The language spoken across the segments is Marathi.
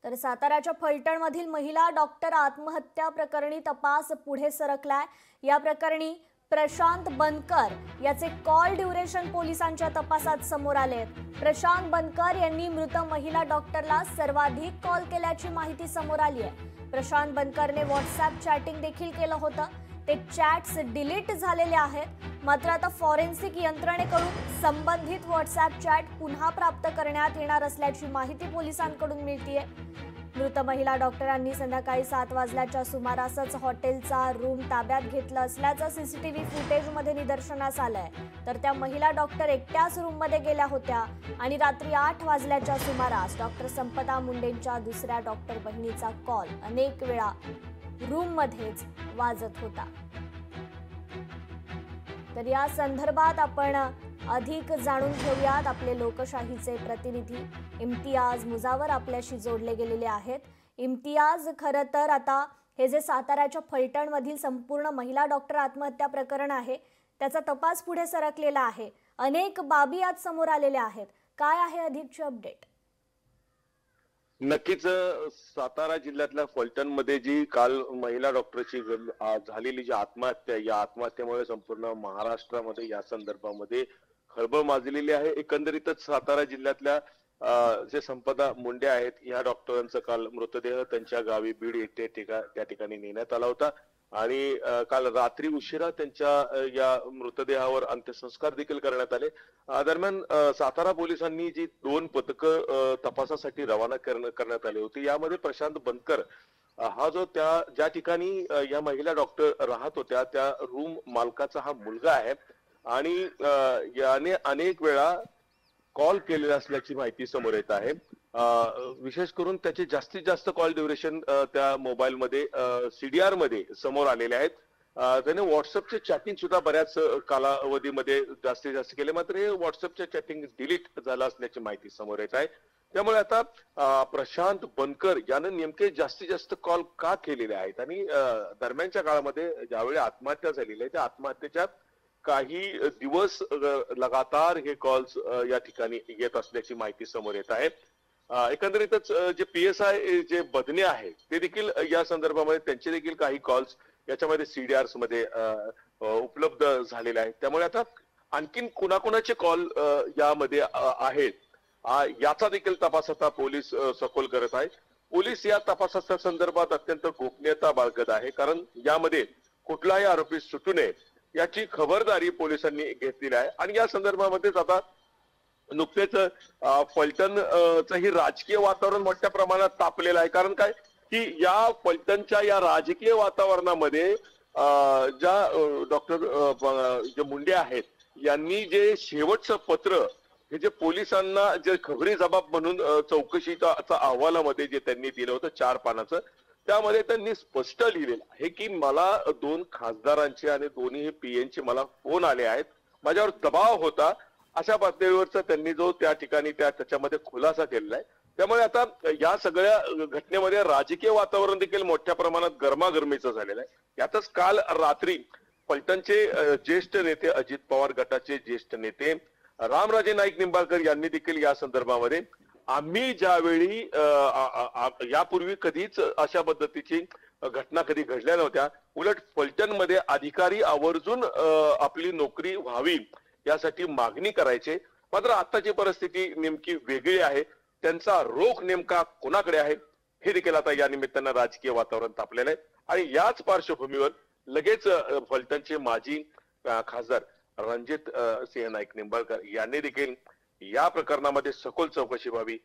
तर साताऱ्याच्या फलटणमधील महिला डॉक्टर आत्महत्या प्रकरणी तपास पुढे सरकलाय। या प्रकरणी प्रशांत बनकर याचे कॉल ड्युरेशन पोलिसांच्या तपासात समोर आले। प्रशांत बनकर यांनी मृत महिला डॉक्टरला सर्वाधिक कॉल केल्याची माहिती समोर आली आहे। प्रशांत बनकरने व्हॉट्सअप चॅटिंग देखील केलं होतं। ते चॅट्स डिलीट झालेले आहेत। मात्र आता फॉरेन्सिक यंत्रणेकडून संबंधित व्हॉट्सअप चॅट पुन्हा प्राप्त करण्यात येणार असल्याची माहिती पोलिसांकडून मिळतेय। मृत महिला डॉक्टरांनी संध्याकाळी 7 वाजल्याच्या सुमारासच हॉटेलचा रूम ताब्यात घेतला असल्याचं सीसीटीव्ही फुटेजमध्ये निदर्शनास आलंय। तर त्या महिला डॉक्टर एकट्याच रूममध्ये गेल्या होत्या आणि रात्री 8 वाजल्याच्या सुमारास डॉक्टर संपदा मुंडेंच्या दुसऱ्या डॉक्टर बहिणीचा कॉल अनेक वेळा रूममध्येच वाजत होता। तर या संदर्भात आपण अधिक जाणून घेऊयात। आपले लोकशाहीचे प्रतिनिधी इम्तियाज मुजावर आपल्याशी जोडले गेलेले आहेत। इम्तियाज, खरं तर आता हे जे साताऱ्याच्या फलटणमधील संपूर्ण महिला डॉक्टर आत्महत्या प्रकरण आहे त्याचा तपास पुढे सरकलेला आहे। अनेक बाबी आज समोर आलेल्या आहेत। काय आहे अधिकची अपडेट? नक्कीच सातारा जिल्ह्यातल्या फलटणमध्ये जी काल महिला डॉक्टरची झालेली जी आत्महत्या, या आत्महत्येमुळे संपूर्ण महाराष्ट्रामध्ये या संदर्भामध्ये खळबळ माजलेली आहे। एकंदरीतच सातारा जिल्ह्यातल्या जे संपदा मुंडे आहेत या डॉक्टरांचा काल मृतदेह त्यांच्या गावी बीड येथे त्या ठिकाणी नेण्यात आला होता आणि काल रात्री उशिरा त्यांच्या या मृतदेहावर अंत्यसंस्कार देखील करण्यात आले। दरम्यान सातारा पोलिसांनी जी 2 पथकं तपासासाठी रवाना करण्यात आली होती, यामध्ये प्रशांत बनकर हा जो ज्या ठिकाणी या महिला डॉक्टर राहत होत्या त्या रूम मालकाचा हा मुलगा आहे आणि याने अनेक वेळा कॉल केलेला असल्याची माहिती समोर येत आहे। विशेष करून त्याचे जास्तीत जास्त कॉल ड्युरेशन त्या मोबाईल मध्ये सीडीआर मध्ये समोर आलेले आहेत। त्याने व्हॉट्सअपचे चॅटिंग सुद्धा बऱ्याच कालावधीमध्ये जास्तीत जास्त केले, मात्र हे व्हॉट्सअपचे चॅटिंग डिलीट झालं असल्याची माहिती समोर येत आहे। त्यामुळे आता प्रशांत बनकर यानं नेमके जास्तीत जास्त कॉल का केलेले आहेत आणि दरम्यानच्या काळामध्ये ज्यावेळी आत्महत्या झालेली आहे त्या आत्महत्येच्या काही दिवस लगातार हे कॉल्स या ठिकाणी येत असल्याची माहिती समोर येत आहे। एकंदरीतच जे PSI जे बदने आहेत ते देखील या संदर्भामध्ये त्यांचे देखील काही कॉल्स याच्यामध्ये सीडीआरस मध्ये उपलब्ध झालेले आहेत। त्यामुळे आता आणखीन कुणाकुणाचे कॉल यामध्ये आहेत याचा देखील तपास आता पोलीस सखोल करत आहेत। पोलीस या तपासाच्या संदर्भात अत्यंत गोपनीयता बाळगत आहे, कारण यामध्ये कुठलाही आरोपी सुटू नये याची खबरदारी पोलिसांनी घेतलेली आहे। आणि या संदर्भामध्येच आता नुकतेच फलटणचंही राजकीय वातावरण मोठ्या प्रमाणात तापलेलं आहे। कारण काय की या फलटणच्या या राजकीय वातावरणामध्ये ज्या डॉक्टर मुंडे आहेत यांनी जे शेवटचं पत्र हे जे पोलिसांना जे खबरी जबाब म्हणून चौकशीच्या अहवालामध्ये जे त्यांनी दिलं होतं 4 पानाचं, त्यामध्ये त्यांनी स्पष्ट लिहिलेलं आहे की मला 2 खासदारांचे आणि दोन्ही पीएनचे मला फोन आले आहेत, माझ्यावर दबाव होता, अशा पातळीवरचा त्यांनी जो त्या ठिकाणी त्याच्यामध्ये खुलासा केलेला आहे। त्यामुळे आता या सगळ्या घटनेमध्ये राजकीय वातावरण देखील मोठ्या प्रमाणात गरमागरमीचं झालेलं आहे। यातच काल रात्री फलटणचे ज्येष्ठ नेते, अजित पवार गटाचे ज्येष्ठ नेते रामराजे नाईक निंबाळकर यांनी देखील या संदर्भामध्ये आम्ही ज्यावेळी यापूर्वी कधीच अशा पद्धतीची घटना कधी घडल्या नव्हत्या, उलट फलटणमध्ये अधिकारी आवर्जून आपली नोकरी व्हावी यासाठी मागणी करायचे, मात्र आताची परिस्थिती नेमकी वेगळी आहे, त्यांचा रोख नेमका कोणाकडे आहे हे देखील आता या निमित्तानं राजकीय वातावरण तापलेलं आहे। आणि याच पार्श्वभूमीवर लगेच फलटणचे माजी खासदार रणजित सिंह नाईक निंबाळकर यांनी देखील या प्रकरणामध्ये सखोल चौकशी व्हावी,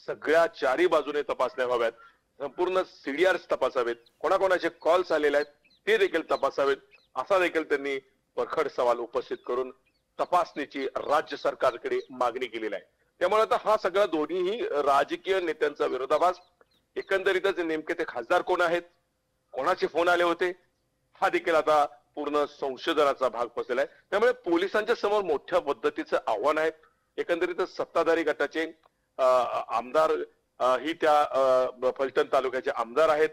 सगळ्या 4ही बाजूने तपासण्या व्हाव्यात, संपूर्ण सीडीआरस तपासावेत, कोणाकोणाचे कॉल्स आलेले आहेत ते देखील तपासावेत, असा देखील त्यांनी परखड सवाल उपस्थित करून तपासणीची राज्य सरकारकडे मागणी केलेली आहे। त्यामुळे आता हा सगळा दोन्हीही राजकीय नेत्यांचा विरोधाभास, एकंदरीतच नेमके ते खासदार कोण आहेत, कोणाचे फोन आले होते, हा देखील आता पूर्ण संशोधनाचा भाग बसलेला आहे। त्यामुळे पोलिसांच्या समोर मोठ्या पद्धतीचं आव्हान आहे। एकंदरीतच सत्ताधारी गटाचे आमदार ही त्या फलटण तालुक्याचे आमदार आहेत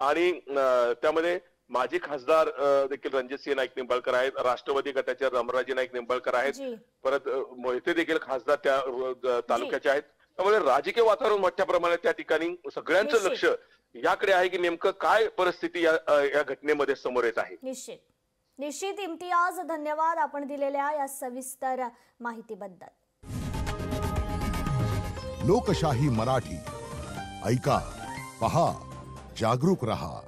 आणि त्यामध्ये माजी खासदार देखील रणजितसिंह नाईक निंबाळकर आहेत, राष्ट्रवादी गटाचे रामराजे नाईक निंबाळकर आहेत, परत मोहिते देखील खासदार त्या तालुक्याचे आहेत। त्यामुळे राजकीय वातावरण मोठ्या प्रमाणात त्या ठिकाणी सगळ्यांचं लक्ष याकडे आहे की नेमकं काय परिस्थिती या घटनेमध्ये समोर येत आहे. निश्चित इम्तियाज, धन्यवाद आपण दिलेल्या या सविस्तर माहितीबद्दल. लोकशाही मराठी ऐका, पहा, जागरूक रहा.